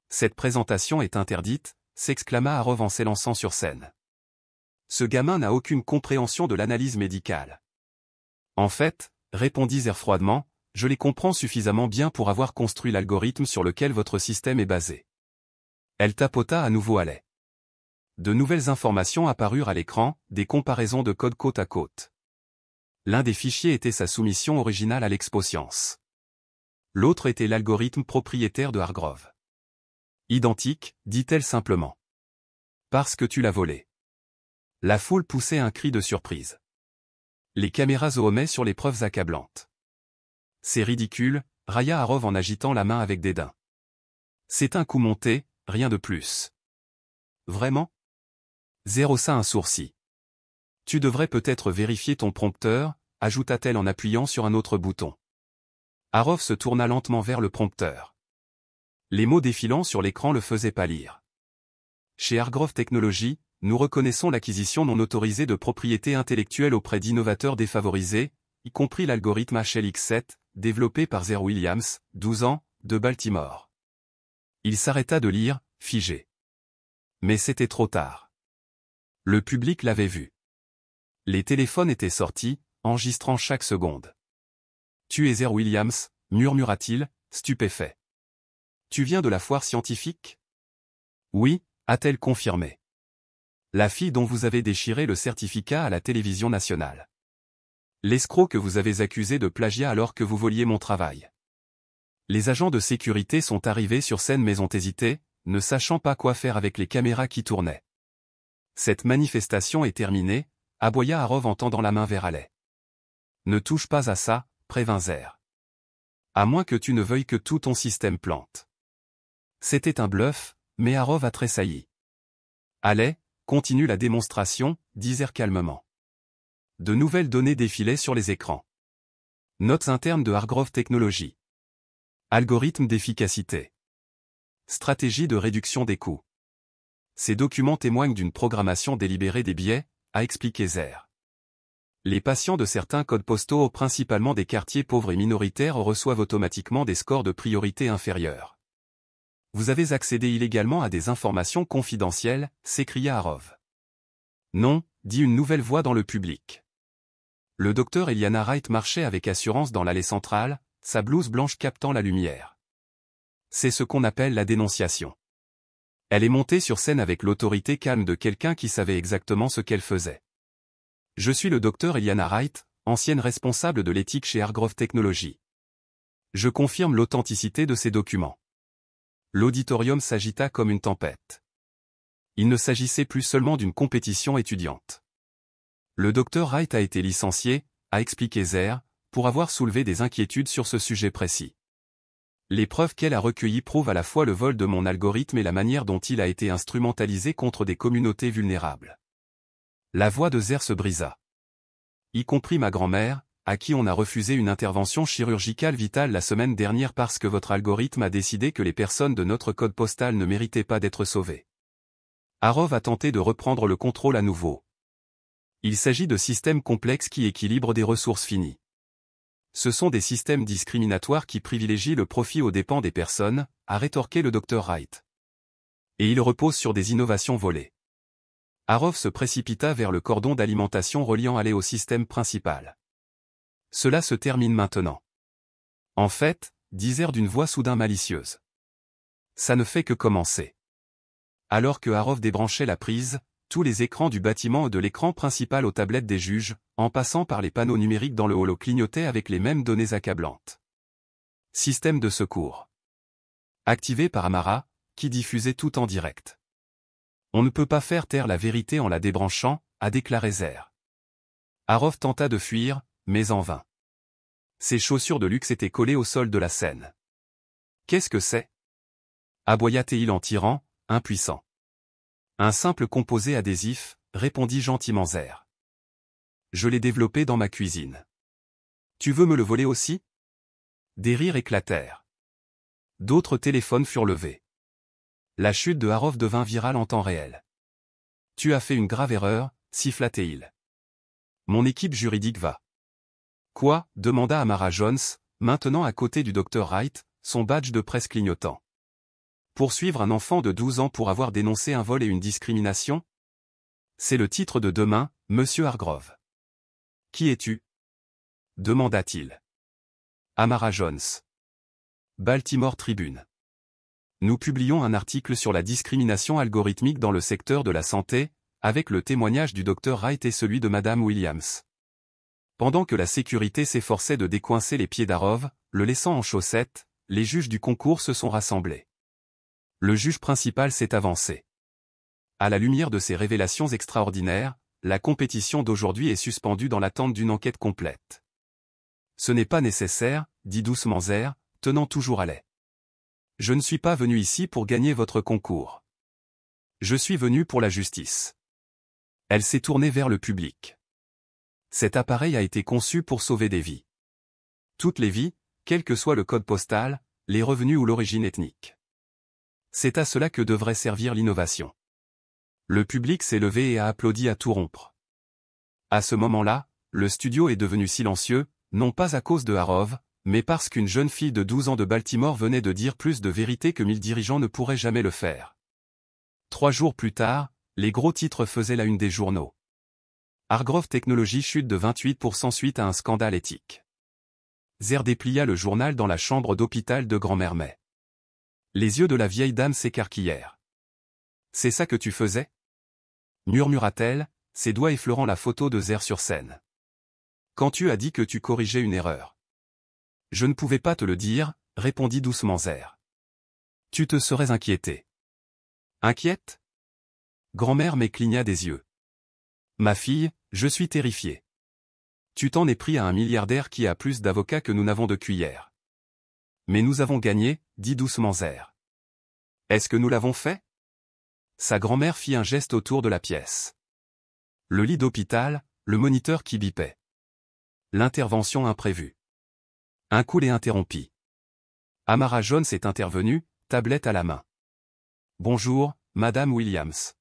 Cette présentation est interdite, s'exclama Hargrove en s'élançant sur scène. Ce gamin n'a aucune compréhension de l'analyse médicale. En fait, répondit Zer froidement, je les comprends suffisamment bien pour avoir construit l'algorithme sur lequel votre système est basé. Elle tapota à nouveau à lait. De nouvelles informations apparurent à l'écran, des comparaisons de code côte à côte. L'un des fichiers était sa soumission originale à l'ExpoScience. L'autre était l'algorithme propriétaire de Hargrove. Identique, dit-elle simplement. Parce que tu l'as volé. La foule poussait un cri de surprise. Les caméras zoomaient sur les preuves accablantes. C'est ridicule, railla Hargrove en agitant la main avec dédain. C'est un coup monté, rien de plus. Vraiment? Zer haussa un sourcil. Tu devrais peut-être vérifier ton prompteur, ajouta-t-elle en appuyant sur un autre bouton. Hargrove se tourna lentement vers le prompteur. Les mots défilant sur l'écran le faisaient pâlir. Chez Hargrove Technologies, nous reconnaissons l'acquisition non autorisée de propriétés intellectuelles auprès d'innovateurs défavorisés, y compris l'algorithme HLX7, développé par Zer Williams, 12 ans, de Baltimore. Il s'arrêta de lire, figé. Mais c'était trop tard. Le public l'avait vu. Les téléphones étaient sortis, enregistrant chaque seconde. Tu es Zer Williams, murmura-t-il, stupéfait. Tu viens de la foire scientifique? Oui, a-t-elle confirmé. La fille dont vous avez déchiré le certificat à la télévision nationale. L'escroc que vous avez accusé de plagiat alors que vous voliez mon travail. Les agents de sécurité sont arrivés sur scène mais ont hésité, ne sachant pas quoi faire avec les caméras qui tournaient. Cette manifestation est terminée, aboya Hargrove en tendant la main vers Allais. Ne touche pas à ça, prévint Zer. À moins que tu ne veuilles que tout ton système plante. C'était un bluff, mais Harrov a tressailli. Allez, continue la démonstration, dit Zer calmement. De nouvelles données défilaient sur les écrans. Notes internes de Hargrove Technologies. Algorithme d'efficacité. Stratégie de réduction des coûts. Ces documents témoignent d'une programmation délibérée des biais, a expliqué Zer. Les patients de certains codes postaux, principalement des quartiers pauvres et minoritaires, reçoivent automatiquement des scores de priorité inférieurs. Vous avez accédé illégalement à des informations confidentielles, s'écria Harrov. Non, dit une nouvelle voix dans le public. Le docteur Eliana Wright marchait avec assurance dans l'allée centrale, sa blouse blanche captant la lumière. C'est ce qu'on appelle la dénonciation. Elle est montée sur scène avec l'autorité calme de quelqu'un qui savait exactement ce qu'elle faisait. Je suis le docteur Eliana Wright, ancienne responsable de l'éthique chez Hargrove Technologies. Je confirme l'authenticité de ces documents. L'auditorium s'agita comme une tempête. Il ne s'agissait plus seulement d'une compétition étudiante. Le docteur Wright a été licencié, a expliqué Zer, pour avoir soulevé des inquiétudes sur ce sujet précis. Les preuves qu'elle a recueillies prouvent à la fois le vol de mon algorithme et la manière dont il a été instrumentalisé contre des communautés vulnérables. La voix de Zer se brisa. Y compris ma grand-mère, à qui on a refusé une intervention chirurgicale vitale la semaine dernière parce que votre algorithme a décidé que les personnes de notre code postal ne méritaient pas d'être sauvées. Harrov a tenté de reprendre le contrôle à nouveau. Il s'agit de systèmes complexes qui équilibrent des ressources finies. Ce sont des systèmes discriminatoires qui privilégient le profit aux dépens des personnes, a rétorqué le docteur Wright. Et ils reposent sur des innovations volées. Harrov se précipita vers le cordon d'alimentation reliant Alley au système principal. Cela se termine maintenant. En fait, dit Zer d'une voix soudain malicieuse. Ça ne fait que commencer. Alors que Harrov débranchait la prise, tous les écrans du bâtiment de l'écran principal aux tablettes des juges, en passant par les panneaux numériques dans le holo clignotaient avec les mêmes données accablantes. Système de secours. Activé par Amara, qui diffusait tout en direct. On ne peut pas faire taire la vérité en la débranchant, a déclaré Zer. Harrov tenta de fuir, mais en vain. Ses chaussures de luxe étaient collées au sol de la scène. Qu'est-ce que c'est? Aboya-t-il en tirant, impuissant. Un simple composé adhésif, répondit gentiment Zer. Je l'ai développé dans ma cuisine. Tu veux me le voler aussi? Des rires éclatèrent. D'autres téléphones furent levés. La chute de Harrov devint virale en temps réel. Tu as fait une grave erreur, siffla-t-il. Mon équipe juridique va. Quoi? Demanda Amara Jones, maintenant à côté du docteur Wright, son badge de presse clignotant. Poursuivre un enfant de 12 ans pour avoir dénoncé un vol et une discrimination? C'est le titre de demain, monsieur Hargrove. Qui es-tu? Demanda-t-il. Amara Jones. Baltimore Tribune. Nous publions un article sur la discrimination algorithmique dans le secteur de la santé, avec le témoignage du docteur Wright et celui de madame Williams. Pendant que la sécurité s'efforçait de décoincer les pieds d'Harrov, le laissant en chaussettes, les juges du concours se sont rassemblés. Le juge principal s'est avancé. À la lumière de ces révélations extraordinaires, la compétition d'aujourd'hui est suspendue dans l'attente d'une enquête complète. Ce n'est pas nécessaire, dit doucement Zer, tenant toujours Alley. Je ne suis pas venu ici pour gagner votre concours. Je suis venu pour la justice. Elle s'est tournée vers le public. Cet appareil a été conçu pour sauver des vies. Toutes les vies, quel que soit le code postal, les revenus ou l'origine ethnique. C'est à cela que devrait servir l'innovation. Le public s'est levé et a applaudi à tout rompre. À ce moment-là, le studio est devenu silencieux, non pas à cause de Harrov, mais parce qu'une jeune fille de 12 ans de Baltimore venait de dire plus de vérité que 1000 dirigeants ne pourraient jamais le faire. 3 jours plus tard, les gros titres faisaient la une des journaux. Hargrove Technologies chute de 28% suite à un scandale éthique. Zer déplia le journal dans la chambre d'hôpital de Grand-Mère May. Les yeux de la vieille dame s'écarquillèrent. C'est ça que tu faisais? Murmura-t-elle, ses doigts effleurant la photo de Zer sur scène. Quand tu as dit que tu corrigeais une erreur. Je ne pouvais pas te le dire, répondit doucement Zer. Tu te serais inquiété. Inquiète? Grand-mère May cligna des yeux. Ma fille, je suis terrifié. Tu t'en es pris à un milliardaire qui a plus d'avocats que nous n'avons de cuillères. Mais nous avons gagné, dit doucement Zer. Est-ce que nous l'avons fait? Sa grand-mère fit un geste autour de la pièce. Le lit d'hôpital, le moniteur qui bipait. L'intervention imprévue. Un coup l'interrompit. Amara Jones est intervenue, tablette à la main. Bonjour, Madame Williams.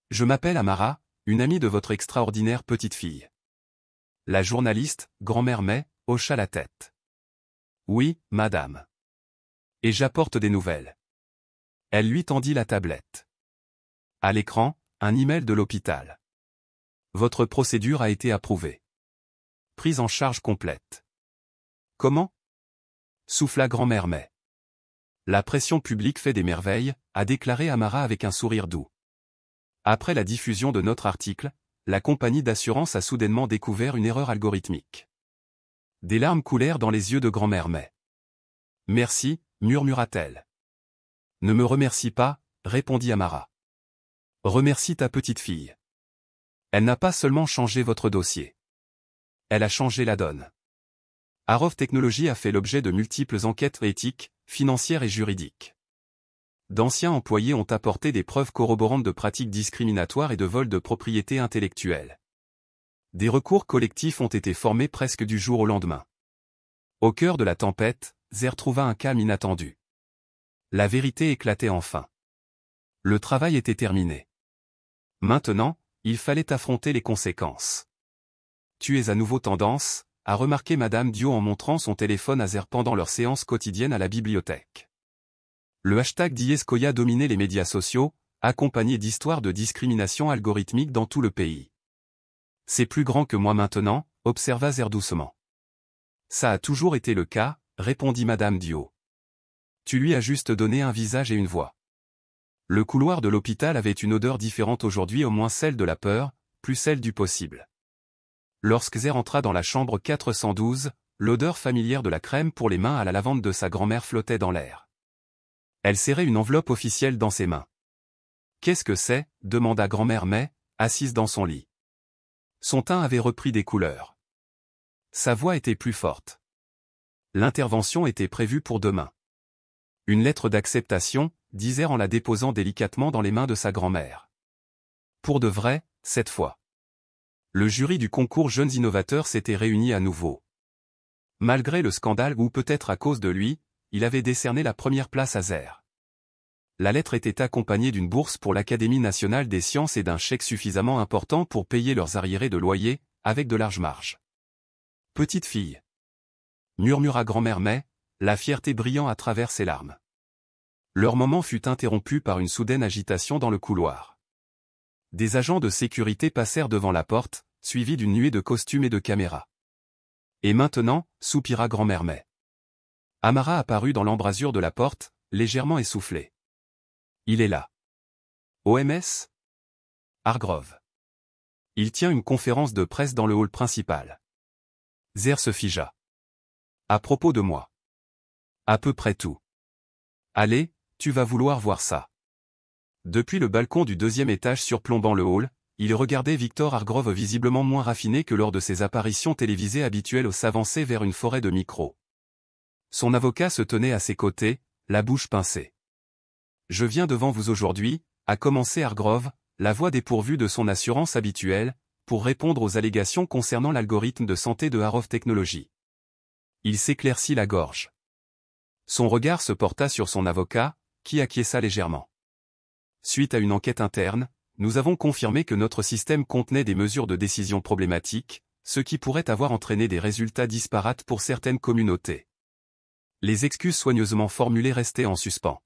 Je m'appelle Amara, une amie de votre extraordinaire petite fille. La journaliste, grand-mère May, hocha la tête. Oui, madame. Et j'apporte des nouvelles. Elle lui tendit la tablette. À l'écran, un email de l'hôpital. Votre procédure a été approuvée. Prise en charge complète. Comment? Souffla grand-mère May. La pression publique fait des merveilles, a déclaré Amara avec un sourire doux. Après la diffusion de notre article, la compagnie d'assurance a soudainement découvert une erreur algorithmique. Des larmes coulèrent dans les yeux de grand-mère May. Merci, murmura-t-elle. Ne me remercie pas, répondit Amara. Remercie ta petite fille. Elle n'a pas seulement changé votre dossier. Elle a changé la donne. Arov Technologies a fait l'objet de multiples enquêtes éthiques, financières et juridiques. D'anciens employés ont apporté des preuves corroborantes de pratiques discriminatoires et de vol de propriété intellectuelle. Des recours collectifs ont été formés presque du jour au lendemain. Au cœur de la tempête, Zer trouva un calme inattendu. La vérité éclatait enfin. Le travail était terminé. Maintenant, il fallait affronter les conséquences. Tu es à nouveau tendance, a remarqué Madame Dio en montrant son téléphone à Zer pendant leur séance quotidienne à la bibliothèque. Le hashtag Diescoya dominait les médias sociaux, accompagné d'histoires de discrimination algorithmique dans tout le pays. C'est plus grand que moi maintenant, observa Zer doucement. Ça a toujours été le cas, répondit Madame Dio. Tu lui as juste donné un visage et une voix. Le couloir de l'hôpital avait une odeur différente aujourd'hui, au moins celle de la peur, plus celle du possible. Lorsque Zer entra dans la chambre 412, l'odeur familière de la crème pour les mains à la lavande de sa grand-mère flottait dans l'air. Elle serrait une enveloppe officielle dans ses mains. « Qu'est-ce que c'est » demanda grand-mère May, assise dans son lit. Son teint avait repris des couleurs. Sa voix était plus forte. L'intervention était prévue pour demain. Une lettre d'acceptation, dit Zer en la déposant délicatement dans les mains de sa grand-mère. Pour de vrai, cette fois. Le jury du concours Jeunes Innovateurs s'était réuni à nouveau. Malgré le scandale ou peut-être à cause de lui, il avait décerné la première place à Zer. La lettre était accompagnée d'une bourse pour l'Académie nationale des sciences et d'un chèque suffisamment important pour payer leurs arriérés de loyer, avec de larges marges. Petite fille. Murmura grand-mère May, la fierté brillant à travers ses larmes. Leur moment fut interrompu par une soudaine agitation dans le couloir. Des agents de sécurité passèrent devant la porte, suivis d'une nuée de costumes et de caméras. Et maintenant, soupira grand-mère May. Amara apparut dans l'embrasure de la porte, légèrement essoufflé. Il est là. OMS? Hargrove. Il tient une conférence de presse dans le hall principal. Zer se figea. À propos de moi. À peu près tout. Allez, tu vas vouloir voir ça. Depuis le balcon du deuxième étage surplombant le hall, il regardait Victor Hargrove visiblement moins raffiné que lors de ses apparitions télévisées habituelles au s'avancer vers une forêt de micros. Son avocat se tenait à ses côtés, la bouche pincée. Je viens devant vous aujourd'hui, a commencé Hargrove, la voix dépourvue de son assurance habituelle, pour répondre aux allégations concernant l'algorithme de santé de Arov Technologies. Il s'éclaircit la gorge. Son regard se porta sur son avocat, qui acquiesça légèrement. Suite à une enquête interne, nous avons confirmé que notre système contenait des mesures de décision problématiques, ce qui pourrait avoir entraîné des résultats disparates pour certaines communautés. Les excuses soigneusement formulées restaient en suspens.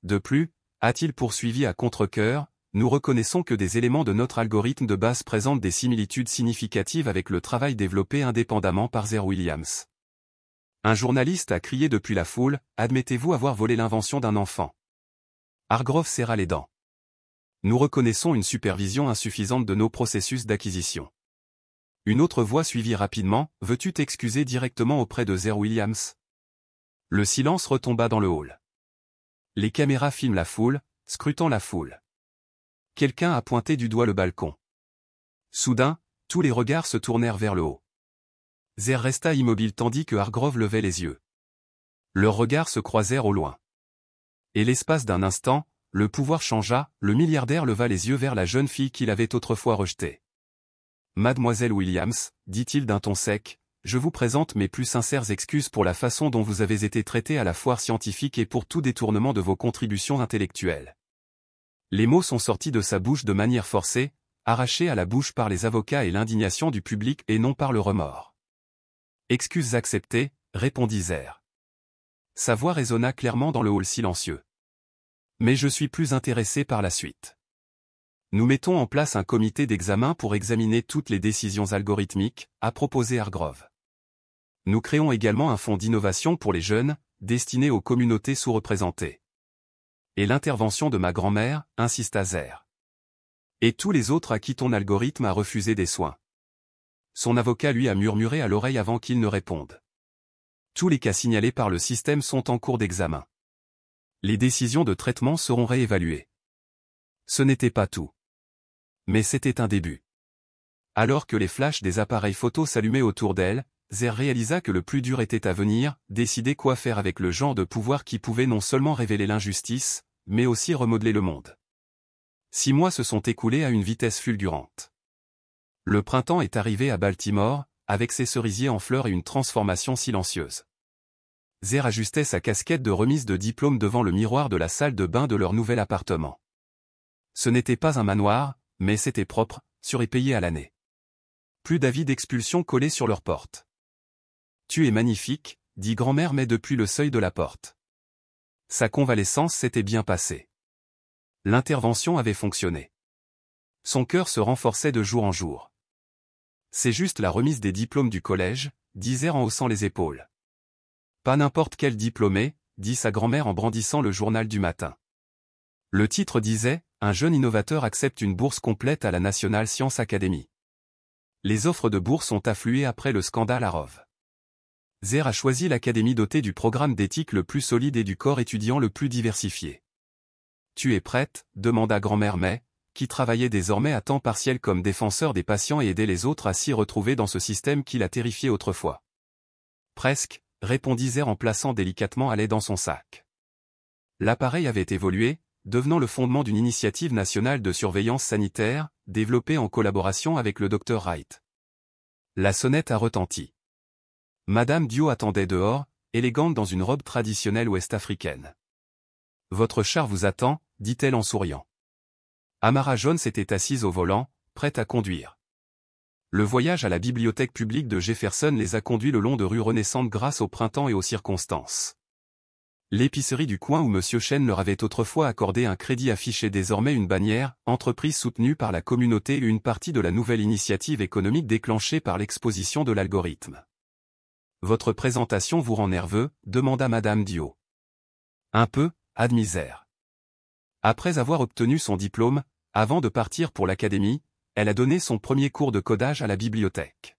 De plus, a-t-il poursuivi à contre-cœur, nous reconnaissons que des éléments de notre algorithme de base présentent des similitudes significatives avec le travail développé indépendamment par Zer Williams. Un journaliste a crié depuis la foule, admettez-vous avoir volé l'invention d'un enfant? Hargrove serra les dents. Nous reconnaissons une supervision insuffisante de nos processus d'acquisition. Une autre voix suivit rapidement, veux-tu t'excuser directement auprès de Zer Williams? Le silence retomba dans le hall. Les caméras filment la foule, scrutant la foule. Quelqu'un a pointé du doigt le balcon. Soudain, tous les regards se tournèrent vers le haut. Zer resta immobile tandis que Hargrove levait les yeux. Leurs regards se croisèrent au loin. Et l'espace d'un instant, le pouvoir changea, le milliardaire leva les yeux vers la jeune fille qu'il avait autrefois rejetée. Mademoiselle Williams, dit-il d'un ton sec, je vous présente mes plus sincères excuses pour la façon dont vous avez été traitée à la foire scientifique et pour tout détournement de vos contributions intellectuelles. Les mots sont sortis de sa bouche de manière forcée, arrachés à la bouche par les avocats et l'indignation du public et non par le remords. Excuses acceptées, répondit Zer. Sa voix résonna clairement dans le hall silencieux. Mais je suis plus intéressé par la suite. Nous mettons en place un comité d'examen pour examiner toutes les décisions algorithmiques, a proposé Hargrove. Nous créons également un fonds d'innovation pour les jeunes, destiné aux communautés sous-représentées. Et l'intervention de ma grand-mère, insista Zer. Et tous les autres à qui ton algorithme a refusé des soins. Son avocat lui a murmuré à l'oreille avant qu'il ne réponde. Tous les cas signalés par le système sont en cours d'examen. Les décisions de traitement seront réévaluées. Ce n'était pas tout. Mais c'était un début. Alors que les flashs des appareils photo s'allumaient autour d'elle, Zer réalisa que le plus dur était à venir, décider quoi faire avec le genre de pouvoir qui pouvait non seulement révéler l'injustice, mais aussi remodeler le monde. 6 mois se sont écoulés à une vitesse fulgurante. Le printemps est arrivé à Baltimore, avec ses cerisiers en fleurs et une transformation silencieuse. Zer ajustait sa casquette de remise de diplôme devant le miroir de la salle de bain de leur nouvel appartement. Ce n'était pas un manoir, mais c'était propre, sûr et payé à l'année. Plus d'avis d'expulsion collés sur leur porte. Tu es magnifique, dit grand-mère mais depuis le seuil de la porte. Sa convalescence s'était bien passée. L'intervention avait fonctionné. Son cœur se renforçait de jour en jour. C'est juste la remise des diplômes du collège, dit Zer en haussant les épaules. Pas n'importe quel diplômé, dit sa grand-mère en brandissant le journal du matin. Le titre disait « Un jeune innovateur accepte une bourse complète à la National Science Academy ». Les offres de bourse ont afflué après le scandale Hargrove. Zer a choisi l'académie dotée du programme d'éthique le plus solide et du corps étudiant le plus diversifié. « Tu es prête ?» demanda grand-mère May, qui travaillait désormais à temps partiel comme défenseur des patients et aidait les autres à s'y retrouver dans ce système qui la terrifiait autrefois. « Presque », répondit Zer en plaçant délicatement Haley dans son sac. L'appareil avait évolué, devenant le fondement d'une initiative nationale de surveillance sanitaire, développée en collaboration avec le Dr Wright. La sonnette a retenti. Madame Dio attendait dehors, élégante dans une robe traditionnelle ouest-africaine. « Votre char vous attend », dit-elle en souriant. Amara Jones était assise au volant, prête à conduire. Le voyage à la bibliothèque publique de Jefferson les a conduits le long de rues renaissantes grâce au printemps et aux circonstances. L'épicerie du coin où M. Chen leur avait autrefois accordé un crédit affichait désormais une bannière, entreprise soutenue par la communauté et une partie de la nouvelle initiative économique déclenchée par l'exposition de l'algorithme. « Votre présentation vous rend nerveux ?» demanda Madame Dio. « Un peu », admit Zer. Après avoir obtenu son diplôme, avant de partir pour l'académie, elle a donné son premier cours de codage à la bibliothèque.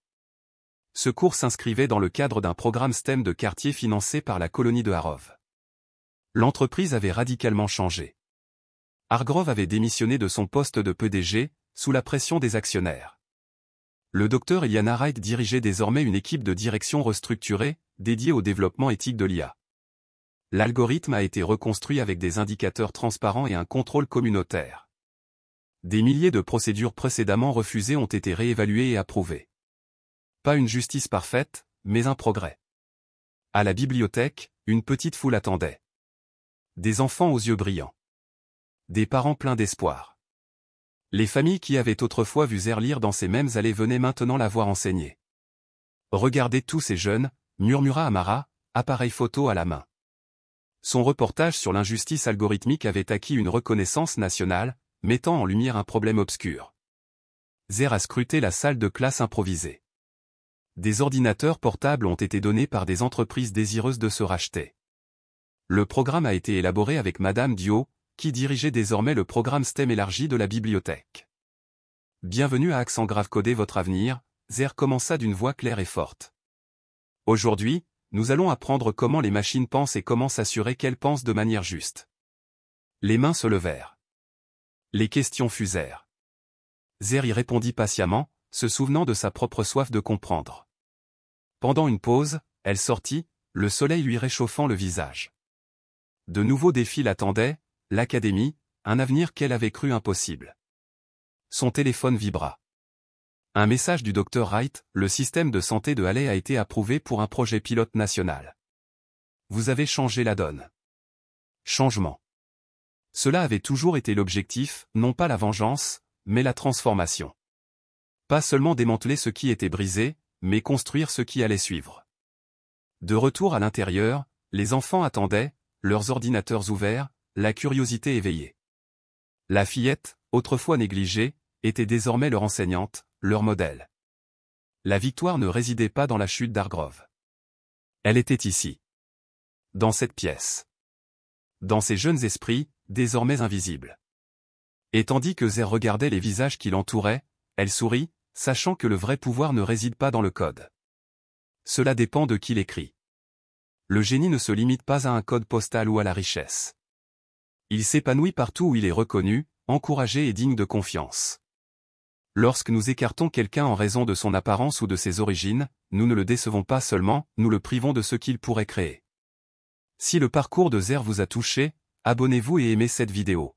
Ce cours s'inscrivait dans le cadre d'un programme STEM de quartier financé par la colonie de Hargrove. L'entreprise avait radicalement changé. Hargrove avait démissionné de son poste de PDG, sous la pression des actionnaires. Le docteur Eliana Wright dirigeait désormais une équipe de direction restructurée, dédiée au développement éthique de l'IA. L'algorithme a été reconstruit avec des indicateurs transparents et un contrôle communautaire. Des milliers de procédures précédemment refusées ont été réévaluées et approuvées. Pas une justice parfaite, mais un progrès. À la bibliothèque, une petite foule attendait. Des enfants aux yeux brillants. Des parents pleins d'espoir. Les familles qui avaient autrefois vu Zer lire dans ces mêmes allées venaient maintenant la voir enseigner. Regardez tous ces jeunes, murmura Amara, appareil photo à la main. Son reportage sur l'injustice algorithmique avait acquis une reconnaissance nationale, mettant en lumière un problème obscur. Zer a scruté la salle de classe improvisée. Des ordinateurs portables ont été donnés par des entreprises désireuses de se racheter. Le programme a été élaboré avec Madame Dio, qui dirigeait désormais le programme STEM élargi de la bibliothèque. Bienvenue à Accent Grave Coder votre avenir, Zer commença d'une voix claire et forte. Aujourd'hui, nous allons apprendre comment les machines pensent et comment s'assurer qu'elles pensent de manière juste. Les mains se levèrent. Les questions fusèrent. Zer y répondit patiemment, se souvenant de sa propre soif de comprendre. Pendant une pause, elle sortit, le soleil lui réchauffant le visage. De nouveaux défis l'attendaient, l'académie, un avenir qu'elle avait cru impossible. Son téléphone vibra. Un message du Dr Wright, le système de santé de Halley a été approuvé pour un projet pilote national. Vous avez changé la donne. Changement. Cela avait toujours été l'objectif, non pas la vengeance, mais la transformation. Pas seulement démanteler ce qui était brisé, mais construire ce qui allait suivre. De retour à l'intérieur, les enfants attendaient, leurs ordinateurs ouverts, la curiosité éveillée. La fillette, autrefois négligée, était désormais leur enseignante, leur modèle. La victoire ne résidait pas dans la chute d'Hargrove. Elle était ici. Dans cette pièce. Dans ces jeunes esprits, désormais invisibles. Et tandis que Zer regardait les visages qui l'entouraient, elle sourit, sachant que le vrai pouvoir ne réside pas dans le code. Cela dépend de qui l'écrit. Le génie ne se limite pas à un code postal ou à la richesse. Il s'épanouit partout où il est reconnu, encouragé et digne de confiance. Lorsque nous écartons quelqu'un en raison de son apparence ou de ses origines, nous ne le décevons pas seulement, nous le privons de ce qu'il pourrait créer. Si le parcours de Zer vous a touché, abonnez-vous et aimez cette vidéo.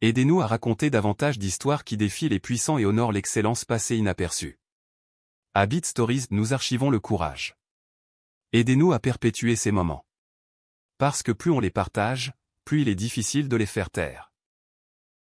Aidez-nous à raconter davantage d'histoires qui défient les puissants et honorent l'excellence passée inaperçue. À Beat Stories, nous archivons le courage. Aidez-nous à perpétuer ces moments. Parce que plus on les partage, plus il est difficile de les faire taire.